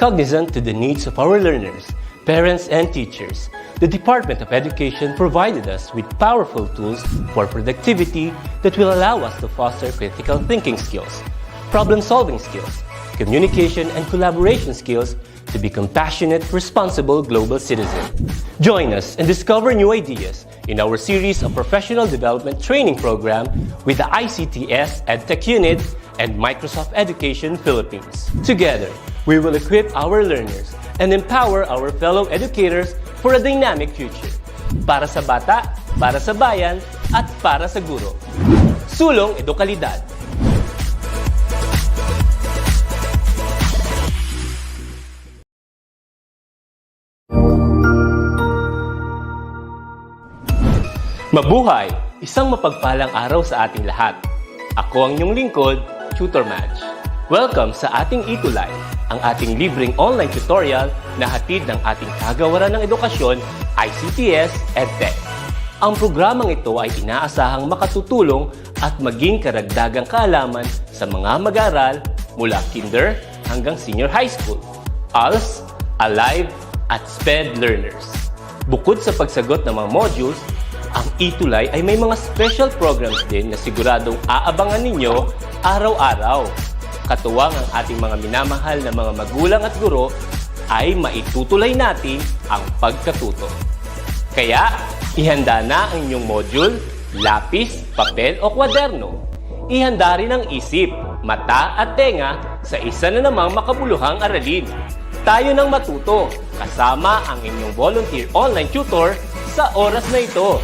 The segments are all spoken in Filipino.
Cognizant to the needs of our learners, parents, and teachers, the Department of Education provided us with powerful tools for productivity that will allow us to foster critical thinking skills, problem-solving skills, communication and collaboration skills to be compassionate, responsible global citizens. Join us and discover new ideas in our series of professional development training program with the ICTS EdTech Unit and Microsoft Education Philippines. Together, we will equip our learners and empower our fellow educators for a dynamic future. Para sa bata, para sa bayan, at para sa guro. Sulong Edukalidad. Mabuhay! Isang mapagpalang araw sa ating lahat. Ako ang inyong lingkod, Tutor Match. Welcome sa ating ETUlay, ang ating libreng online tutorial na hatid ng ating kagawaran ng edukasyon, ICTS EdTech. Ang programang ito ay inaasahang makatutulong at maging karagdagang kaalaman sa mga mag-aaral mula kinder hanggang senior high school, ALS, Alive, at SPED learners. Bukod sa pagsagot ng mga modules, ang ETUlay ay may mga special programs din na siguradong aabangan ninyo araw-araw. Katuwang ang ating mga minamahal na mga magulang at guro ay maitutulay natin ang pagkatuto. Kaya, ihanda na ang inyong module, lapis, papel o kwaderno. Ihanda rin ang isip, mata at tenga sa isa na namang makabuluhang aralin. Tayo nang matuto kasama ang inyong volunteer online tutor sa oras na ito.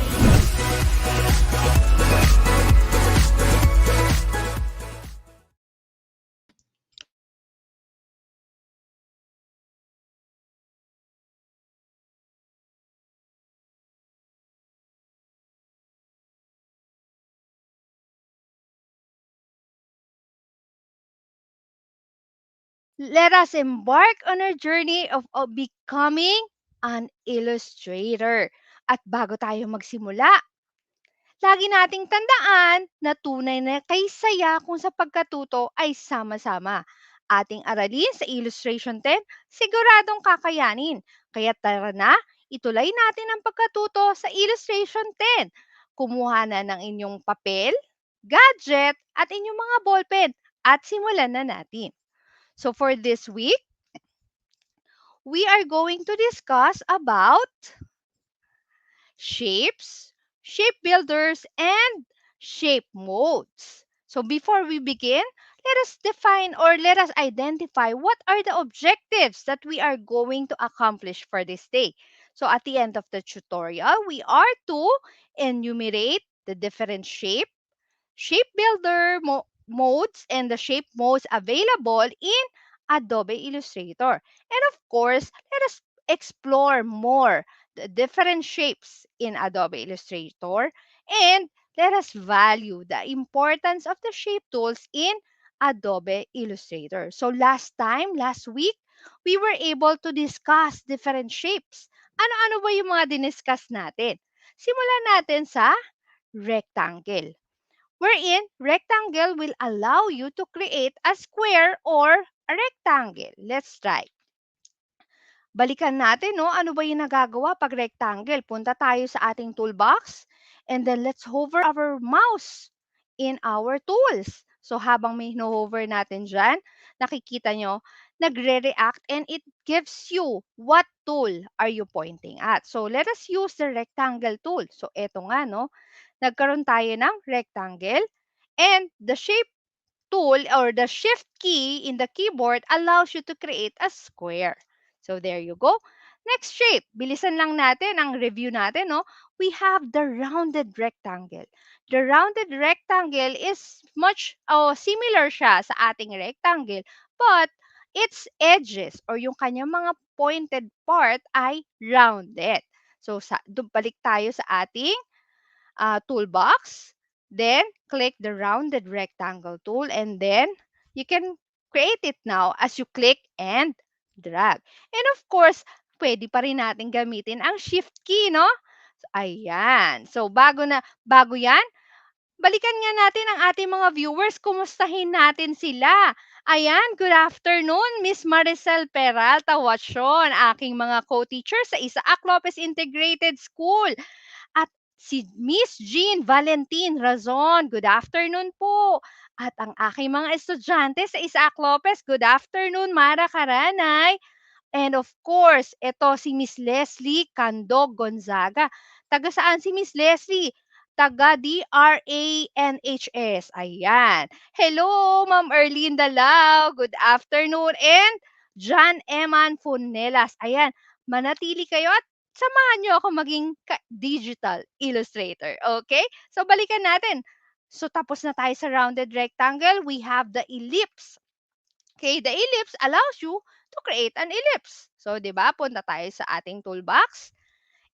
Let us embark on our journey of becoming an illustrator. At bago tayo magsimula, lagi nating tandaan na tunay na kay saya kung sa pagkatuto ay sama-sama. Ating aralin sa Illustration 10, siguradong kakayanin. Kaya tara na, ituloy natin ang pagkatuto sa Illustration 10. Kumuha na ng inyong papel, gadget, at inyong mga ballpen at simulan na natin. So for this week, we are going to discuss about shapes, shape builders, and shape modes. So before we begin, let us define or let us identify what are the objectives that we are going to accomplish for this day. So at the end of the tutorial, we are to enumerate the different shape builder modes and the shape modes available in Adobe Illustrator. And of course, let us explore more the different shapes in Adobe Illustrator and let us value the importance of the shape tools in Adobe Illustrator. So last week, we were able to discuss different shapes. Ano-ano ba yung mga diniscuss natin? Simulan natin sa rectangle, wherein rectangle will allow you to create a square or a rectangle. Let's try. Balikan natin, no? Ano ba yung nagagawa pag rectangle? Punta tayo sa ating toolbox and then let's hover our mouse in our tools. So habang may hover natin dyan, nakikita nyo, nagre-react and it gives you what tool are you pointing at. So let us use the rectangle tool. So eto nga, no? Nagkaroon tayo ng rectangle and the shape tool or the shift key in the keyboard allows you to create a square. So there you go. Next shape, bilisan lang natin ang review natin, no? We have the rounded rectangle. The rounded rectangle is much similar siya sa ating rectangle, but its edges or yung kanyang mga pointed part ay rounded. So balik tayo sa ating toolbox, then click the rounded rectangle tool, and then you can create it now as you click and drag. And of course, pwede pa rin natin gamitin ang shift key, no? So, ayan. So bago yan, balikan nga natin ang ating mga viewers. Kumustahin natin sila. Ayan, good afternoon, Miss Maricel Peralta Wachon, aking mga co-teacher sa Isaac Lopez Integrated School. At si Miss Jean Valentin Razon, good afternoon po. At ang aking mga estudyante sa Isaac Lopez, good afternoon, Mara Karanay. And of course, ito si Miss Leslie Candog Gonzaga. Taga saan si Miss Leslie? Taga DRANHS. Ayan. Hello, Ma'am Erlene Dalao. Good afternoon. And John Eman Funelas. Ayan. Manatili kayo at samahan niyo ako maging digital illustrator. Okay? So, balikan natin. So, tapos na tayo sa rounded rectangle. We have the ellipse. Okay, the ellipse allows you to create an ellipse. So, 'di ba? Punta tayo sa ating toolbox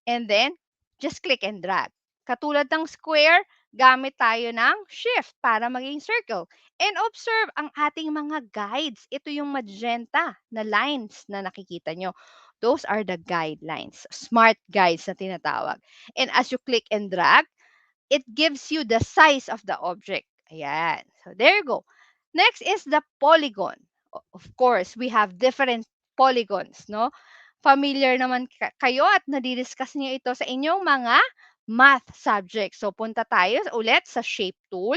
and then just click and drag. Katulad ng square, gamit tayo ng shift para maging circle. And observe ang ating mga guides. Ito yung magenta na lines na nakikita nyo. Those are the guidelines, smart guides na tinatawag. And as you click and drag, it gives you the size of the object. Ayan. So, there you go. Next is the polygon. Of course, we have different polygons, no? Familiar naman kayo at nadidiscuss niyo ito sa inyong mga math subjects. So, punta tayo ulit sa shape tool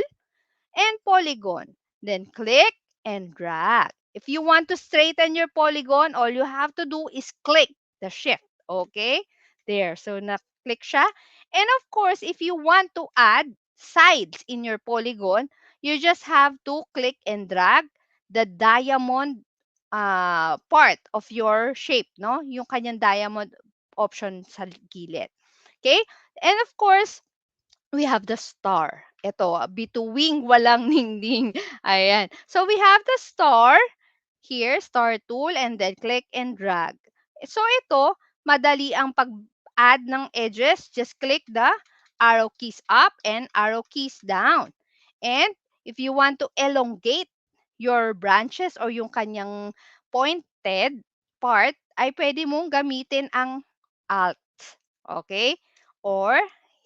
and polygon. Then, click and drag. If you want to straighten your polygon, all you have to do is click the shift. Okay? There. So, na-click siya. And of course, if you want to add sides in your polygon, you just have to click and drag the diamond part of your shape, no? Yung kanyang diamond option sa gilid. Okay? And of course, we have the star. Ito, bituing walang ningning. Ayan. So, we have the star here, star tool, and then click and drag. So, ito, madali ang pag-add ng edges. Just click the arrow keys up and arrow keys down. And if you want to elongate your branches or yung kanyang pointed part, ay pwede mong gamitin ang Alt. Okay? Or,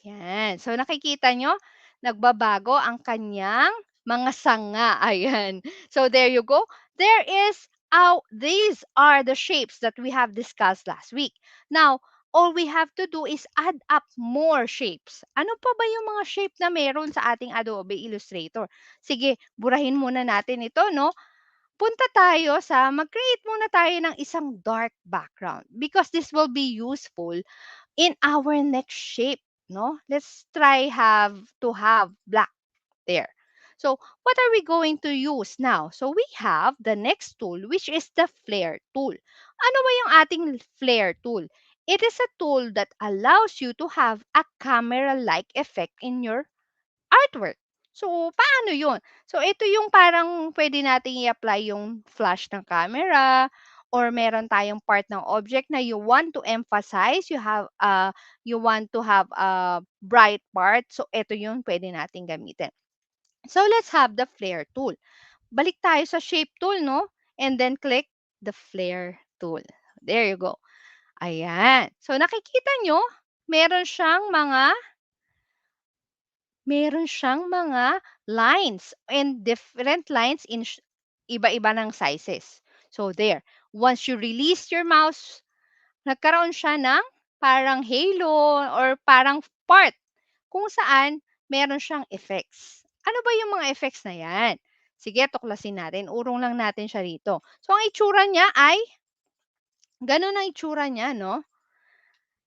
yan. So, nakikita nyo, nagbabago ang kanyang mga sanga. Ayan. So, there you go. There is, these are the shapes that we have discussed last week. Now, all we have to do is add up more shapes. Ano pa ba yung mga shape na meron sa ating Adobe Illustrator? Sige, burahin muna natin ito, no? Punta tayo mag-create muna tayo ng isang dark background because this will be useful in our next shape, no? Let's try to have black there. So, what are we going to use now? So, we have the next tool, which is the flare tool. Ano ba yung ating flare tool? It is a tool that allows you to have a camera-like effect in your artwork. So, paano yun? So, ito yung parang pwede nating i-apply yung flash ng camera or meron tayong part ng object na you want to emphasize, you want to have a bright part. So, ito yung pwede nating gamitin. So, let's have the flare tool. Balik tayo sa shape tool, no? And then click the flare tool. There you go. Ayan. So, nakikita nyo, meron siyang lines and different lines in iba-iba ng sizes. So, there. Once you release your mouse, nagkaroon siya ng parang halo or parang part kung saan meron siyang effects. Ano ba yung mga effects na yan? Sige, tuklasin natin. Urong lang natin siya rito. So, ang itsura niya ay, ganun ang itsura niya, no?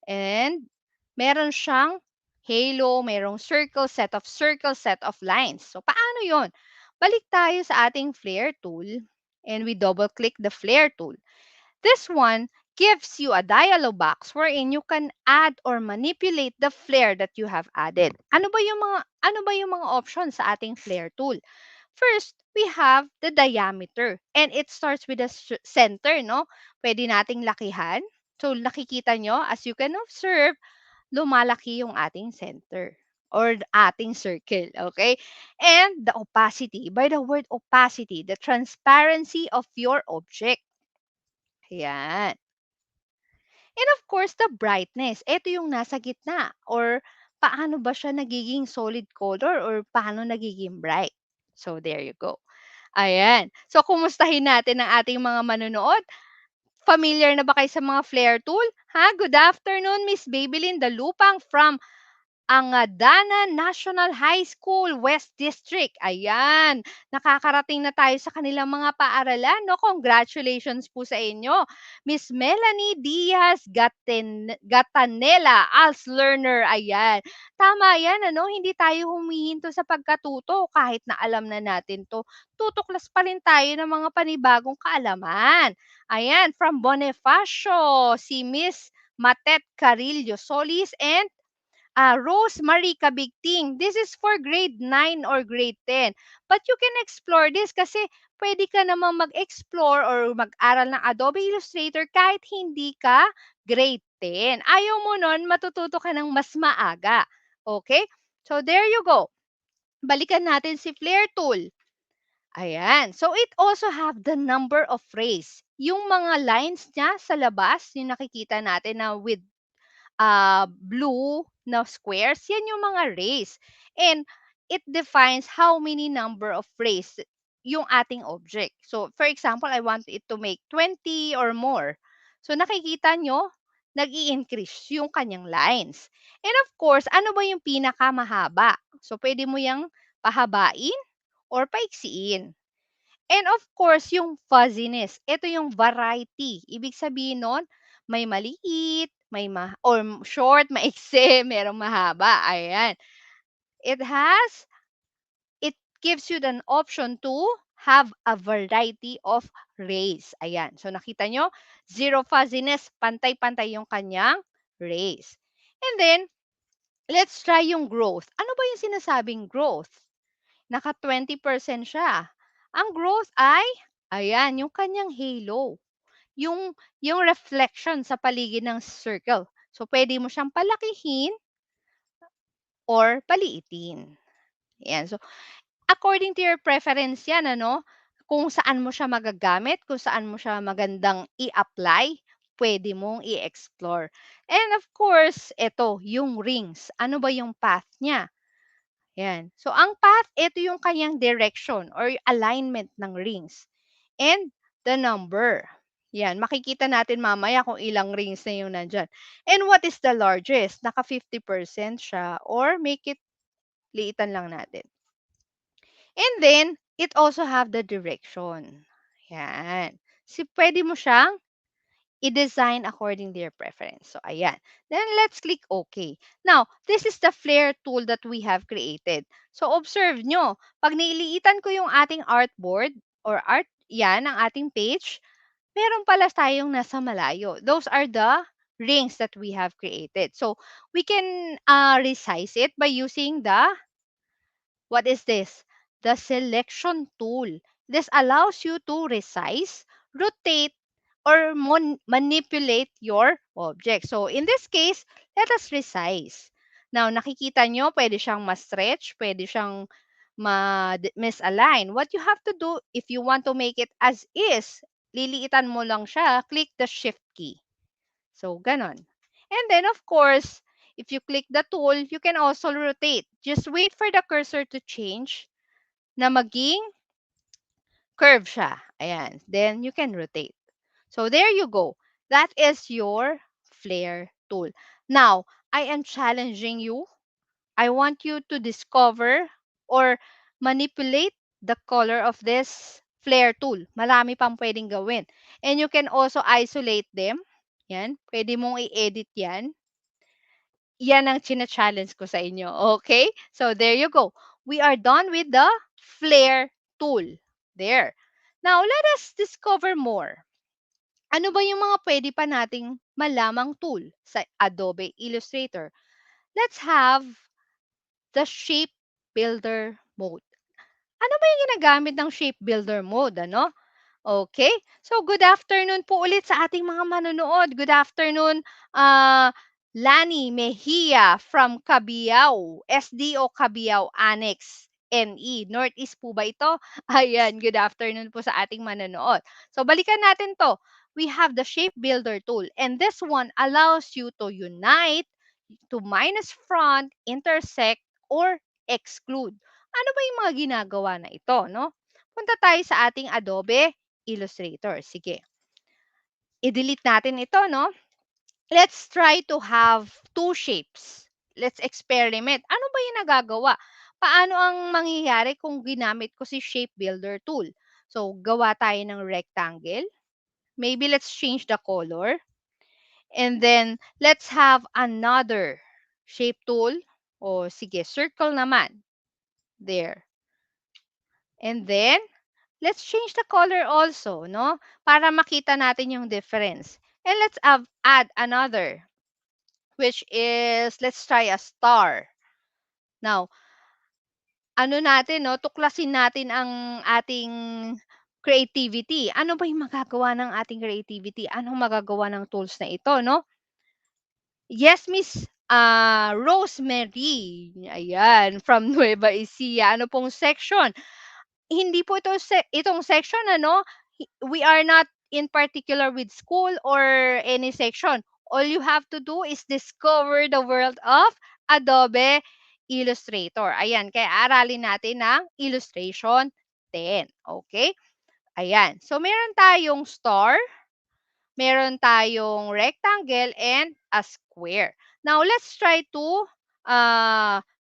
And, meron siyang halo, merong circle, set of lines. So, paano yon? Balik tayo sa ating flare tool and we double-click the flare tool. This one gives you a dialog box wherein you can add or manipulate the flare that you have added. Ano ba yung mga options sa ating flare tool? First, we have the diameter and it starts with the center, no? Pwede nating lakihan. So, nakikita nyo, as you can observe, lumalaki yung ating center or ating circle, okay? And the opacity, by the word opacity, the transparency of your object. Ayan. And of course, the brightness. Ito yung nasa gitna or paano ba siya nagiging solid color or paano nagiging bright. So, there you go. Ayan. So, kumustahin natin ang ating mga manonood. Familiar na ba kayo sa mga flare tool? Ha? Good afternoon, Miss Babylin Dalupang from Angadana National High School, West District. Ayan, nakakarating na tayo sa kanilang mga paaralan, no? Congratulations po sa inyo. Miss Melanie Diaz Gatanela, als learner. Ayan, tama yan, ano? Hindi tayo humihinto sa pagkatuto kahit na alam na natin to. Tutuklas pa rin tayo ng mga panibagong kaalaman. Ayan, from Bonifacio, si Miss Matet Carillo Solis and Rosemary Kabigting. This is for grade 9 or grade 10. But you can explore this kasi pwede ka namang mag-explore or mag-aral ng Adobe Illustrator kahit hindi ka grade 10. Ayaw mo nun, matututo ka ng mas maaga. Okay? So, there you go. Balikan natin si Flare Tool. Ayan. So, it also have the number of rays. Yung mga lines niya sa labas, yung nakikita natin na with blue na squares, yan yung mga rays. And it defines how many number of rays yung ating object. So, for example, I want it to make 20 or more. So, nakikita nyo, nag increase yung kanyang lines. And of course, ano ba yung pinakamahaba? So, pwede mo yung pahabain or paiksiin. And of course, yung fuzziness. Ito yung variety. Ibig sabihin nun, may maliit, or short, maiksi, merong mahaba. Ayan. It gives you an option to have a variety of rays. Ayan. So, nakita nyo, zero fuzziness, pantay-pantay yung kanyang rays. And then, let's try yung growth. Ano ba yung sinasabing growth? Naka 20% siya. Ang growth ay, ayan, yung kanyang halo. Yung reflection sa paligid ng circle. So, pwede mo siyang palakihin or paliitin. Ayan. So, according to your preference yan, ano? Kung saan mo siya magagamit, kung saan mo siya magandang i-apply, pwede mong i-explore. And of course, ito, yung rings. Ano ba yung path niya? Yan. So, ang path, ito yung kanyang direction or alignment ng rings. And the number. Yan. Makikita natin mamaya kung ilang rings na yung nandyan. And what is the largest? Naka 50% siya or make it liitan lang natin. And then, it also have the direction. Yan. Si pwede mo siyang i-design according to your preference. So, ayan. Then, let's click OK. Now, this is the flare tool that we have created. So, observe nyo. Pag niliitan ko yung ating artboard or yan, ang ating page, meron pala tayong nasa malayo. Those are the rings that we have created. So, we can resize it by using what is this? The selection tool. This allows you to resize, rotate, or manipulate your object. So, in this case, let us resize. Now, nakikita nyo, pwede siyang ma-stretch, pwede siyang misalign. What you have to do, if you want to make it as is, liliitan mo lang siya, click the shift key. So, ganon. And then, of course, if you click the tool, you can also rotate. Just wait for the cursor to change na maging curve siya. Ayan. Then, you can rotate. So, there you go. That is your flare tool. Now, I am challenging you. I want you to discover or manipulate the color of this flare tool. Marami pang pwedeng gawin. And you can also isolate them. Yan. Pwede mong i-edit yan. Yan ang china-challenge ko sa inyo. Okay? So, there you go. We are done with the flare tool. There. Now, let us discover more. Ano ba yung mga pwede pa nating malamang tool sa Adobe Illustrator? Let's have the Shape Builder mode. Ano ba yung ginagamit ng Shape Builder mode, ano? Okay? So, good afternoon po ulit sa ating mga manonood. Good afternoon, Lani Mejia from Cabiao, SDO Cabiao Annex NE. Northeast po ba ito? Ayan, good afternoon po sa ating manonood. So, balikan natin to. We have the Shape Builder tool and this one allows you to unite to minus front, intersect, or exclude. Ano ba yung mga ginagawa na ito, no? Punta tayo sa ating Adobe Illustrator. Sige. I-delete natin ito, no? Let's try to have two shapes. Let's experiment. Ano ba yung nagagawa? Paano ang mangyayari kung ginamit ko si Shape Builder tool? So, gawa tayo ng rectangle. Maybe let's change the color. And then, let's have another shape tool. O, sige, circle naman. There. And then, let's change the color also, no? Para makita natin yung difference. And let's add another, which is, let's try a star. Now, ano natin, no? Tuklasin natin ang ating creativity. Ano ba yung magagawa ng ating creativity? Anong magagawa ng tools na ito, no? Yes, Miss Rosemary. Ayan, from Nueva Ecija. Ano pong section? Hindi po itong section, ano, we are not in particular with school or any section. All you have to do is discover the world of Adobe Illustrator. Ayan, kaya aralin natin ng illustration 10. Okay? Ayan. So, meron tayong star, meron tayong rectangle, and a square. Now, let's try to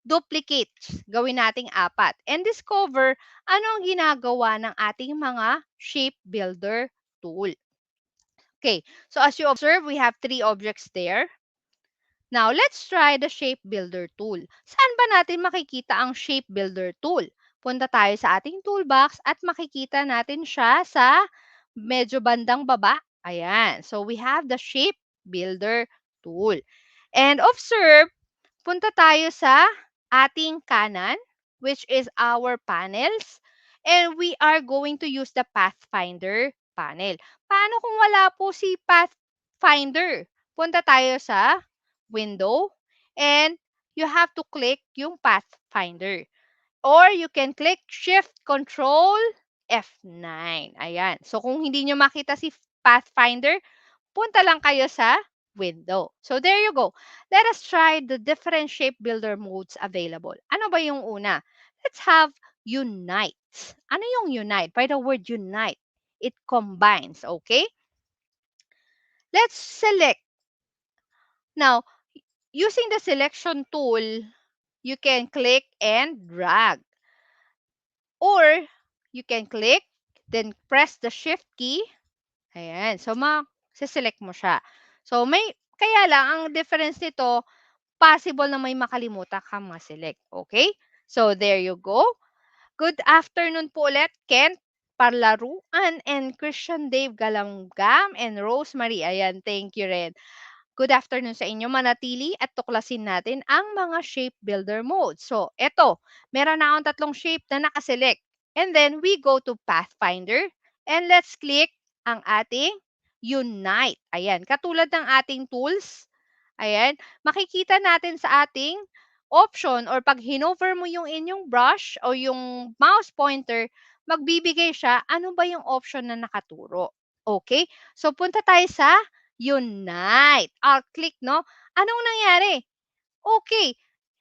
duplicate. Gawin nating 4. And discover ano ang ginagawa ng ating mga shape builder tool. Okay, so as you observe, we have 3 objects there. Now, let's try the shape builder tool. Saan ba natin makikita ang shape builder tool? Punta tayo sa ating toolbox at makikita natin siya sa medyo bandang baba. Ayan. So, we have the shape builder tool. And observe, punta tayo sa ating kanan, which is our panels. And we are going to use the Pathfinder panel. Paano kung wala po si Pathfinder? Punta tayo sa window and you have to click yung Pathfinder. Or you can click Shift Control F9. Ayan. So kung hindi nyo makita si Pathfinder, punta lang kayo sa window. So there you go. Let us try the different shape builder modes available. Ano ba yung una? Let's have unite. Ano yung unite? By the word unite, it combines, okay? Let's select. Now, using the selection tool, you can click and drag. Or, you can click, then press the shift key. Ayan. So, select mo siya. So, kaya lang, ang difference nito, possible na may makalimutan kang ma-select. Okay? So, there you go. Good afternoon po ulit, Kent Parlaruan and Christian Dave Galamgam and Rosemary. Ayan, thank you rin. Good afternoon sa inyo. Manatili at tuklasin natin ang mga shape builder modes. So, eto, meron na akong 3 shape na nakaselect. And then, we go to Pathfinder and let's click ang ating Unite. Ayan, katulad ng ating tools. Ayan, makikita natin sa ating option or pag hinover mo yung inyong brush o yung mouse pointer, magbibigay siya ano ba yung option na nakaturo. Okay? So, punta tayo sa Unite. Click, no? Anong nangyari? Okay.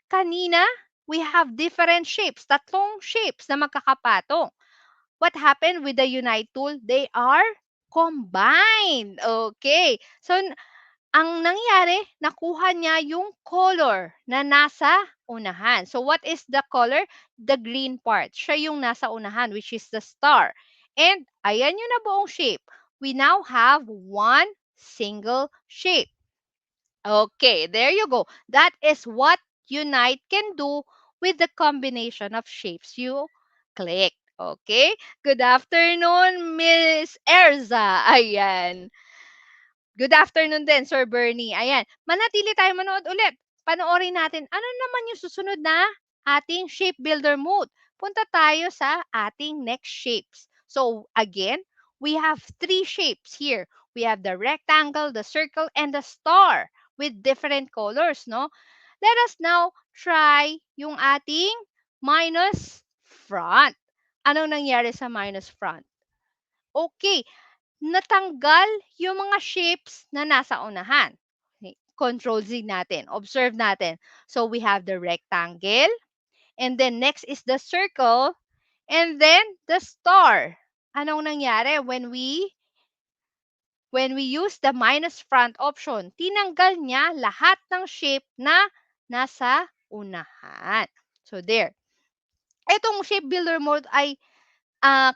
Kanina, we have different shapes. 3 shapes na magkakapatong. What happened with the Unite tool? They are combined. Okay. So, ang nangyari, nakuha niya yung color na nasa unahan. So, what is the color? The green part. Siya yung nasa unahan, which is the star. And, ayan yung nabuong shape. We now have one single shape. Okay, there you go. That is what Unite can do with the combination of shapes you click. Okay? Good afternoon, Miss Erza. Ayan. Good afternoon din, Sir Bernie. Ayan, manatili tayo manood ulit. Panoorin natin ano naman yung susunod na ating shape builder mode. Punta tayo sa ating next shapes. So, again, we have 3 shapes here. We have the rectangle, the circle, and the star with different colors, no? Let us now try yung ating minus front. Anong nangyari sa minus front? Okay, natanggal yung mga shapes na nasa unahan. Control Z natin. Observe natin. So we have the rectangle, and then next is the circle, and then the star. Anong nangyari when we use the minus front option? Tinanggal niya lahat ng shape na nasa unahan. So there. Itong shape builder mode ay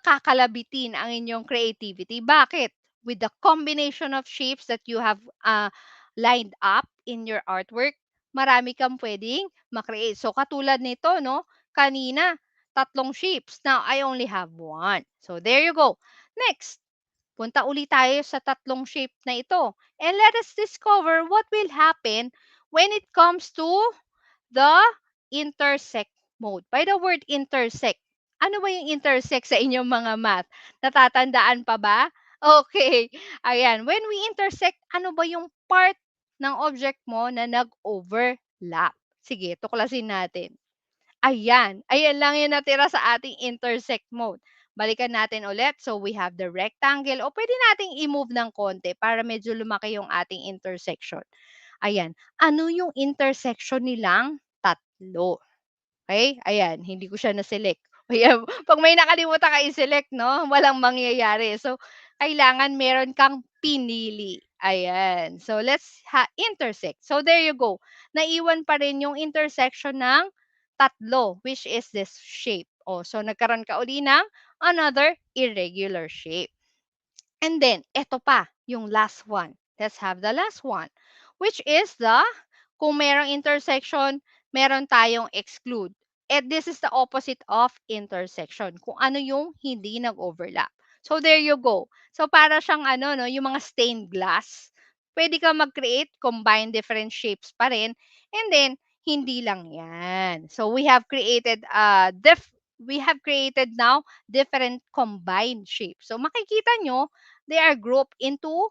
kakalabitin ang inyong creativity. Bakit? With the combination of shapes that you have lined up in your artwork, marami kang pwedeng makreate. So, katulad nito, no? Kanina, tatlong shapes. Now, I only have one. So, there you go. Next, punta ulit tayo sa tatlong shape na ito. And let us discover what will happen when it comes to the intersect mode. By the word intersect, ano ba yung intersect sa inyong mga math? Natatandaan pa ba? Okay. Ayan. When we intersect, ano ba yung part ng object mo na nag-overlap? Sige, tuklasin natin. Ayan. Ayan lang yung natira sa ating intersect mode. Balikan natin ulit. So, we have the rectangle. O pwede nating i-move ng konti para medyo lumaki yung ating intersection. Ayan. Ano yung intersection nilang tatlo? Okay? Ayan, hindi ko siya na-select. Ayan, 'pag may nakalimutan ka i-select 'no, walang mangyayari. So, kailangan meron kang pinili. Ayan. So, let's intersect. So, there you go. Naiwan pa rin yung intersection ng tatlo, which is this shape. Oh, so nagkaroon ka uli ng another irregular shape. And then, eto pa, yung last one. Let's have the last one, which is kung merong intersection, meron tayong exclude. And this is the opposite of intersection, kung ano yung hindi nag-overlap. So, there you go. So, para siyang no, yung mga stained glass. Pwede ka mag-create, combine different shapes pa rin. And then, hindi lang yan. So, we have created now different combined shapes. So, makikita nyo, they are grouped into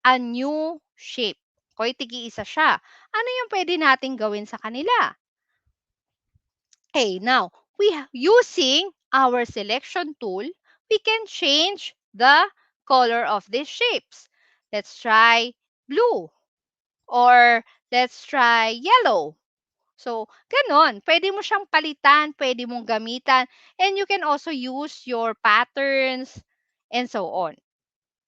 a new shape. Okay, tigi-isa siya. Ano yung pwede nating gawin sa kanila? Okay, now, using our selection tool, we can change the color of these shapes. Let's try blue. Or let's try yellow. So, ganon. Pwede mo siyang palitan, pwede mong gamitan, and you can also use your patterns and so on.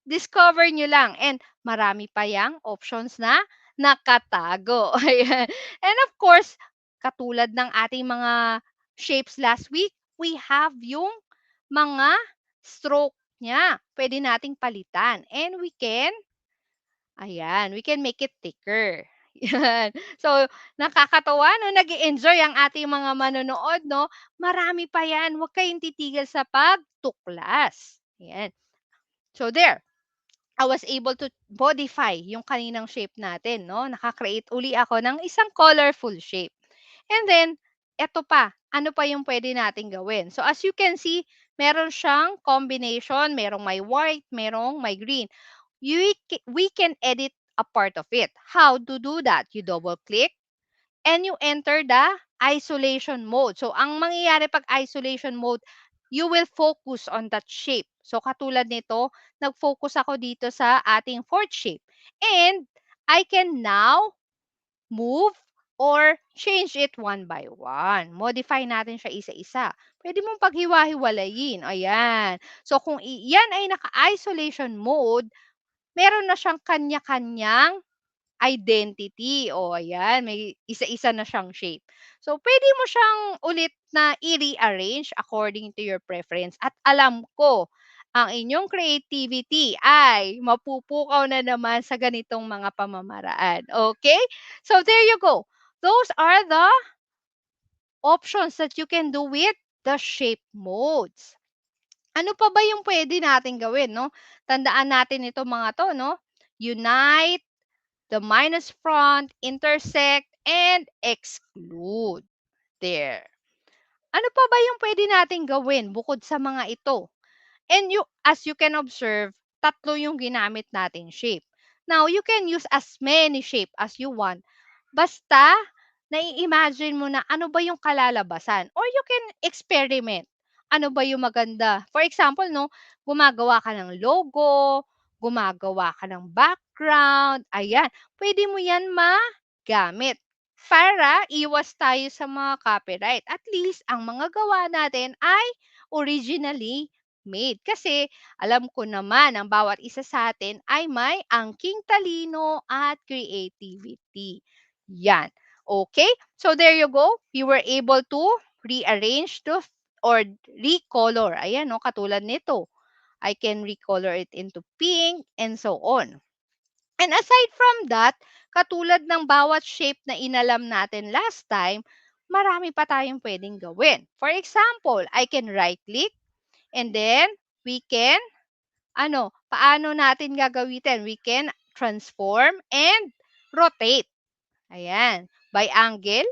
Discover nyo lang. And marami pa yang options na nakatago. Ayan. And of course, katulad ng ating mga shapes last week, we have yung mga stroke niya. Pwede nating palitan. And we can make it thicker. Yan. So, nakakatawa, no? Nag-enjoy ang ating mga manonood, no? Marami pa yan. Huwag kayong titigil sa pagtuklas. Yan. So, there. I was able to modify yung kaninang shape natin, no? Naka-create uli ako ng isang colorful shape. And then, eto pa. Ano pa yung pwede natin gawin? So, as you can see, meron siyang combination. Merong may white, merong may green. We can edit a part of it. How to do that? You double-click and you enter the isolation mode. So, ang mangyayari pag isolation mode, you will focus on that shape. So, katulad nito, nag-focus ako dito sa ating fourth shape. And I can now move or change it one by one. Modify natin siya isa-isa. Pwede mong paghiwa-hiwalayin. Ayan. So, kung yan ay naka-isolation mode, meron na siyang kanya-kanyang identity. O ayan, may isa-isa na siyang shape. So, pwede mo siyang ulit na i-rearrange according to your preference. At alam ko, ang inyong creativity ay mapupukaw na naman sa ganitong mga pamamaraan. Okay? So, there you go. Those are the options that you can do with the shape modes. Ano pa ba yung pwede natin gawin, no? Tandaan natin ito mga to, no? Unite, the minus front, intersect, and exclude. There. Ano pa ba yung pwede natin gawin bukod sa mga ito? And as you can observe, tatlo yung ginamit nating shape. Now, you can use as many shape as you want. Basta, nai-imagine mo na ano ba yung kalalabasan. Or you can experiment. Ano ba yung maganda? For example, no, gumagawa ka ng logo, gumagawa ka ng background, ayan, pwede mo yan magamit para iwas tayo sa mga copyright. At least, ang mga gawa natin ay originally made. Kasi, alam ko naman, ang bawat isa sa atin ay may angking talino at creativity. Yan. Okay? So, there you go. You were able to rearrange to or recolor. Ayan, no, katulad nito. I can recolor it into pink and so on. And aside from that, katulad ng bawat shape na inalam natin last time, marami pa tayong pwedeng gawin. For example, I can right-click and then we can, paano natin gagawitin? We can transform and rotate. Ayan. By angle.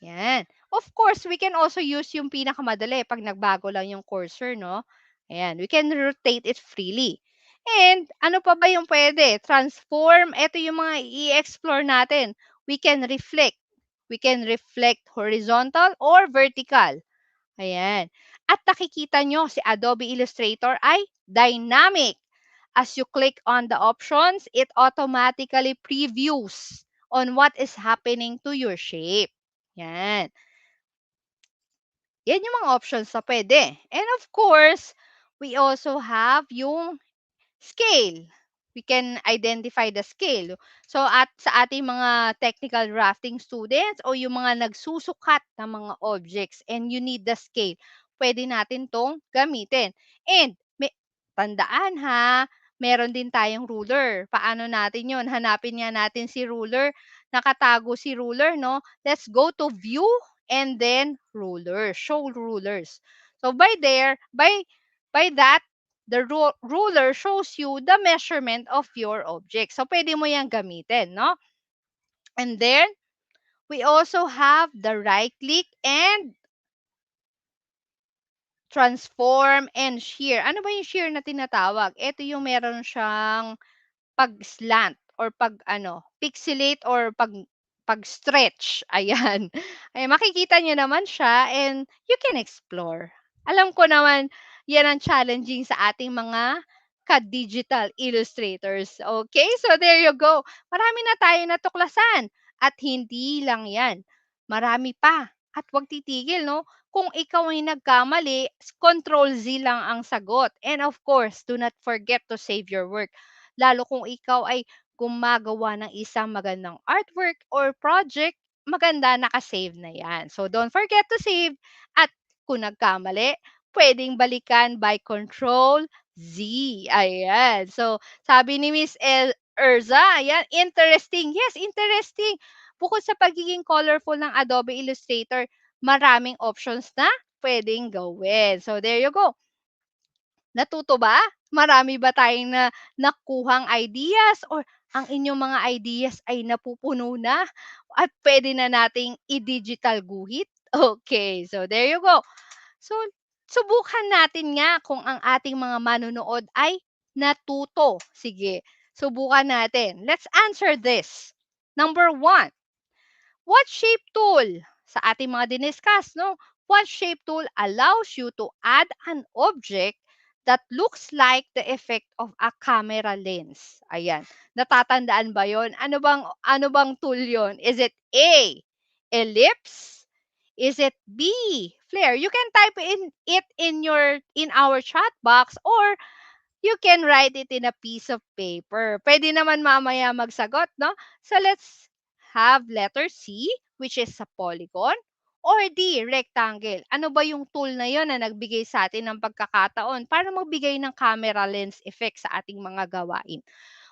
Yan. Of course, we can also use yung pinakamadali pag nagbago lang yung cursor, no? Ayan, we can rotate it freely. And ano pa ba yung pwede? Transform. Ito yung mga i-explore natin. We can reflect. We can reflect horizontal or vertical. Ayan. At nakikita nyo, si Adobe Illustrator ay dynamic. As you click on the options, it automatically previews on what is happening to your shape. Yan. Yan yung mga options na pwede. And of course, we also have yung scale. We can identify the scale. So, sa ating mga technical drafting students o yung mga nagsusukat ng mga objects and you need the scale, pwede natin tong gamitin. And, tandaan ha, meron din tayong ruler. Paano natin yun? Hanapin nga natin si ruler. Nakatago si ruler, no? Let's go to view and then ruler. Show rulers. So, by that, the ruler shows you the measurement of your object. So, pwede mo yan gamitin, no? And then, we also have the right click and transform and shear. Ano ba yung shear na tinatawag? Ito yung meron siyang pag-slant or pixelate or pag-stretch. Ayan. Ay, makikita niyo naman siya and you can explore. Alam ko naman, yan ang challenging sa ating mga ka-digital illustrators. Okay? So, there you go. Marami na tayo natuklasan. At hindi lang yan. Marami pa. At huwag titigil, no? Kung ikaw ay nagkamali, Control Z lang ang sagot. And of course, do not forget to save your work. Lalo kung ikaw ay gumagawa ng isang magandang artwork or project, maganda nakasave na yan. So, don't forget to save. At kung nagkamali, pwedeng balikan by Control Z. Ayan. So, sabi ni Miss Erza, ayan, interesting. Yes, interesting. Bukod sa pagiging colorful ng Adobe Illustrator, maraming options na pwedeng gawin. So, there you go. Natuto ba? Marami ba tayong nakuhang ideas or ang inyong mga ideas ay napupuno na at pwede na nating i-digital guhit? Okay, so there you go. So, subukan natin nga kung ang ating mga manonood ay natuto. Sige, subukan natin. Let's answer this. Number 1, what shape tool? Sa ating mga diniscuss, no? What shape tool allows you to add an object that looks like the effect of a camera lens? Ayan. Natatandaan ba yon? Ano bang tool yon? Is it A, ellipse? Is it B, flare? You can type it in our chat box or you can write it in a piece of paper. Pwede naman mamaya magsagot, no? So let's have letter C, which is sa polygon, or D, rectangle. Ano ba yung tool na yon na nagbigay sa atin ng pagkakataon para magbigay ng camera lens effect sa ating mga gawain?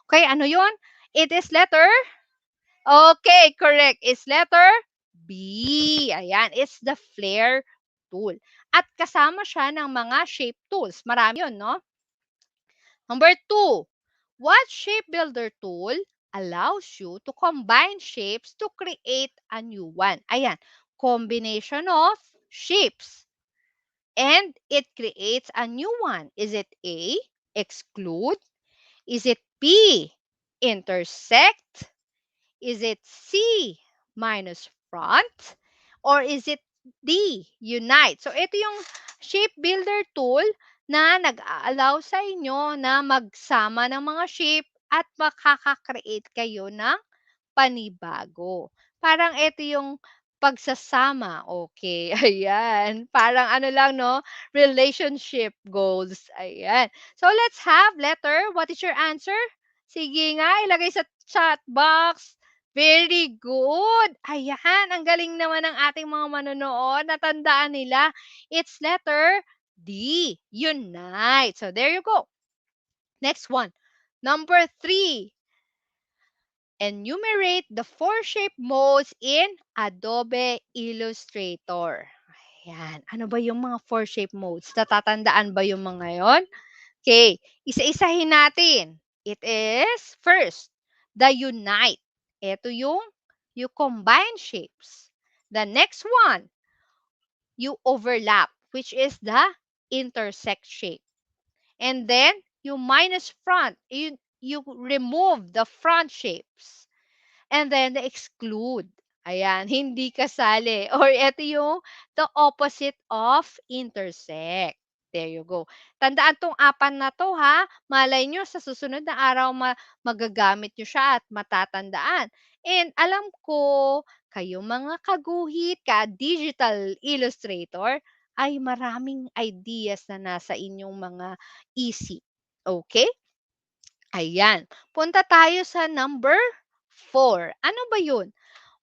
Okay, ano yon? It is letter? Okay, correct. It's letter B. Ayan, it's the flare tool. At kasama siya ng mga shape tools. Marami yun, no? Number 2, what shape builder tool allows you to combine shapes to create a new one? Ayan, combination of shapes. And it creates a new one. Is it A, exclude? Is it B, intersect? Is it C, minus front? Or is it D, unite? So, ito yung shape builder tool na nag-a-allow sa inyo na magsama ng mga shape at makaka-create kayo ng panibago. Parang ito yung pagsasama, okay, ayan. Parang ano lang 'no, relationship goals, ayan. So, let's have letter. What is your answer? Sige nga, ilagay sa chat box. Very good. Ayan, ang galing naman ng ating mga manonood, natandaan nila. It's letter D, unite. So, there you go. Next one. Number 3. Enumerate the four shape modes in Adobe Illustrator. Ayan. Ano ba yung mga four shape modes? Natatandaan ba yung mga yon? Okay. Isa-isahin natin. It is, first, the unite. Ito yung you combine shapes. The next one, you overlap, which is the intersect shape. And then, you minus front. You remove the front shapes. And then the exclude. Ayan, hindi kasali. Or ito yung the opposite of intersect. There you go. Tandaan tong apat na to ha. Malay nyo sa susunod na araw magagamit nyo siya at matatandaan. And alam ko, kayong mga kaguhit, ka-digital illustrator, ay maraming ideas na nasa inyong mga isip. Okay? Ayan. Punta tayo sa number 4. Ano ba yun?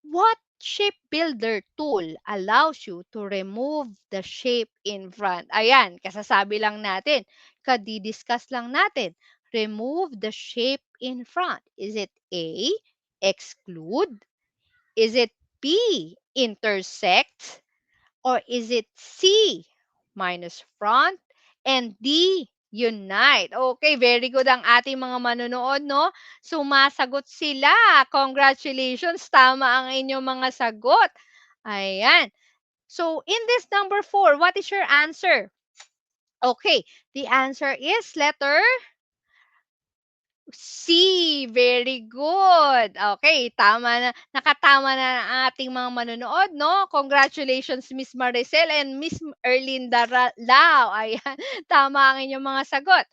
What shape builder tool allows you to remove the shape in front? Ayan, kasasabi lang natin. Kadidiscuss lang natin. Remove the shape in front. Is it A, exclude? Is it B, intersect? Or is it C, minus front? And D, unite. Okay, very good ang ating mga manonood, no? Sumasagot sila. Congratulations, tama ang inyong mga sagot. Ayan. So, in this number 4, what is your answer? Okay, the answer is letter C, very good. Okay, tama na, nakatama na ang ating mga manonood, no? Congratulations, Miss Maricel and Miss Erlinda Lao. Ayan, tama ang inyong mga sagot.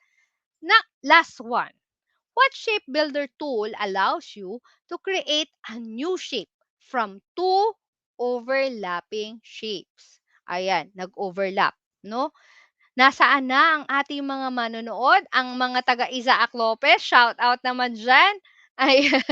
Na, last one. What shape builder tool allows you to create a new shape from two overlapping shapes? Ayan, nag-overlap, no? Nasaan na ang ating mga manonood? Ang mga taga Isaac Lopez, shout out naman dyan. Ayan.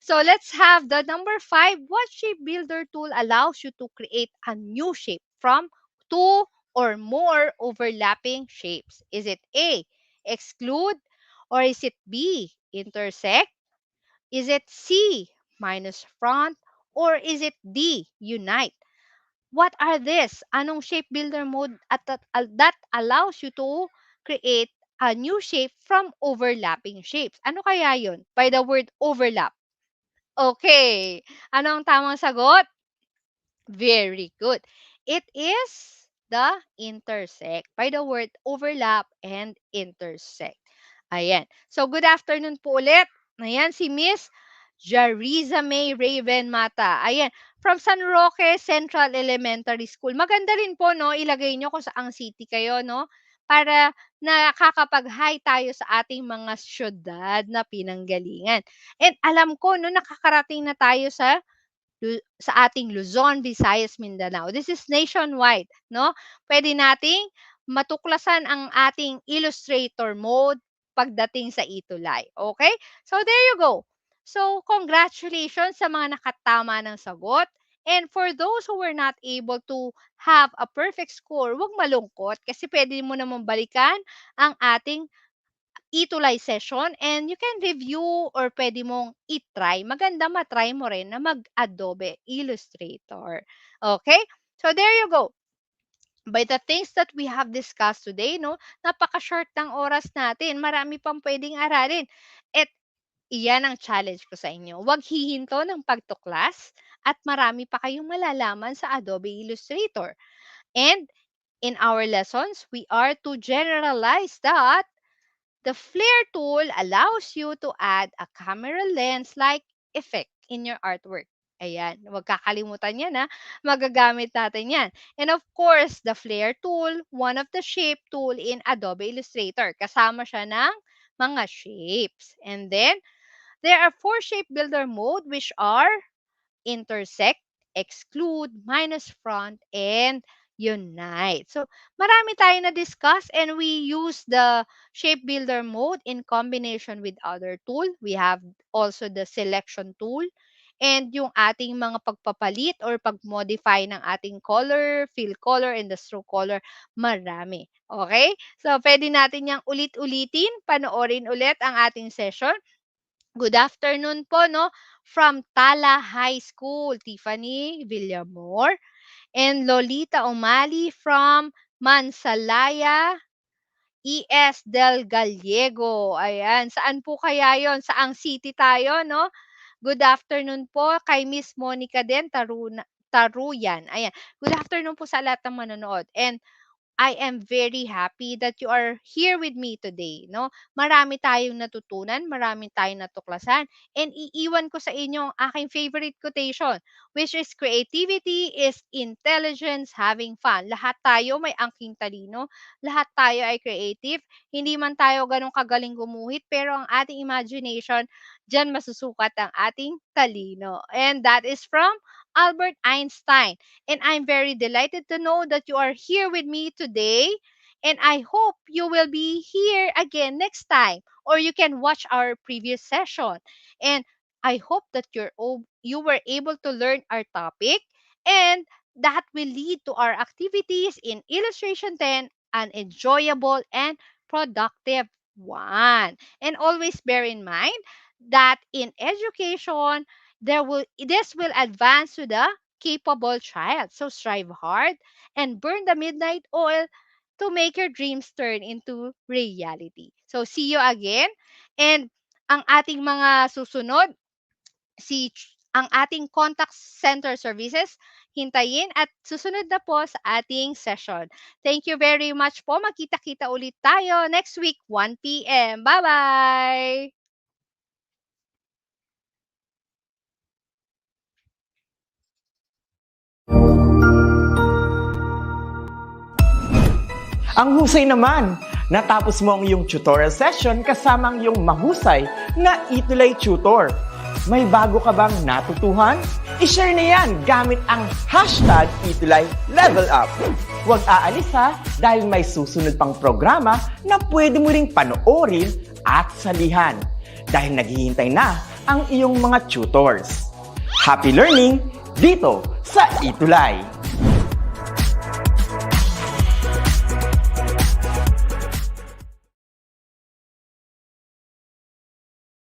So let's have the number 5. What shape builder tool allows you to create a new shape from two or more overlapping shapes? Is it A, exclude? Or is it B, intersect? Is it C, minus front? Or is it D, unite? What are this? Anong shape builder mode that allows you to create a new shape from overlapping shapes? Ano kaya yun? By the word overlap. Okay. Ano ang tamang sagot? Very good. It is the intersect by the word overlap and intersect. Ayan. So, good afternoon po ulit. Ayan, si Miss Jariza May Raven Mata. Ayan, from San Roque Central Elementary School. Maganda rin po, no, ilagay nyo kung saang city kayo, no, para nakakapag-hi tayo sa ating mga syudad na pinanggalingan. And alam ko, no, nakakarating na tayo sa ating Luzon, Visayas, Mindanao. This is nationwide, no? Pwede nating matuklasan ang ating Illustrator mode pagdating sa ETUlay. Okay? So, there you go. So, congratulations sa mga nakatama ng sagot. And for those who were not able to have a perfect score, huwag malungkot kasi pwede mo naman balikan ang ating ETUlay session and you can review or pwede mong i-try. Maganda matry mo rin na mag-Adobe Illustrator. Okay? So there you go. By the things that we have discussed today, no, napaka-short ng oras natin. Marami pang pwedeng aralin. At iyan ang challenge ko sa inyo. Huwag hihinto ng pagtuklas at marami pa kayong malalaman sa Adobe Illustrator. And in our lessons, we are to generalize that the flare tool allows you to add a camera lens-like effect in your artwork. Ayan, huwag kakalimutan yan ha. Magagamit natin yan. And of course, the flare tool, one of the shape tool in Adobe Illustrator. Kasama siya ng mga shapes. And then, there are 4 shape builder mode which are intersect, exclude, minus front, and unite. So, marami tayo na-discuss and we use the shape builder mode in combination with other tool. We have also the selection tool and yung ating mga pagpapalit or pag-modify ng ating color, fill color, and the stroke color, marami. Okay? So, pwede natin yang ulit-ulitin, panoorin ulit ang ating session. Good afternoon po, no? From Tala High School, Tiffany Villamor and Lolita Umali from Mansalaya, ES Del Gallego. Ayan, saan po kaya yon? Saang city tayo, no? Good afternoon po kay Miss Monica din, Taruyan. Ayan, good afternoon po sa lahat ng manonood. And I am very happy that you are here with me today, no? Marami tayong natutunan, marami tayong natuklasan, and iiwan ko sa inyo ang aking favorite quotation, which is creativity is intelligence having fun. Lahat tayo may angking talino, lahat tayo ay creative, hindi man tayo ganun kagaling gumuhit, pero ang ating imagination, diyan masusukat ang ating talino. And that is from Albert Einstein. And I'm very delighted to know that you are here with me today. And I hope you will be here again next time, or you can watch our previous session. And I hope that you were able to learn our topic, and that will lead to our activities in Illustration 10, an enjoyable and productive one. And always bear in mind that in education, this will advance to the capable child. So strive hard and burn the midnight oil to make your dreams turn into reality. So see you again. And ang ating mga susunod, ang ating contact center services, hintayin at susunod na po sa ating session. Thank you very much po. Magkita-kita ulit tayo next week, 1 p.m. Bye-bye! Ang husay naman! Natapos mo ang iyong tutorial session kasama ang iyong mahusay na ETUlay tutor. May bago ka bang natutuhan? I-share na yan gamit ang hashtag #ETUlayLevelUp. Huwag aalis ha, dahil may susunod pang programa na pwede mo ring panoorin at salihan. Dahil naghihintay na ang iyong mga tutors. Happy learning dito sa ETUlay!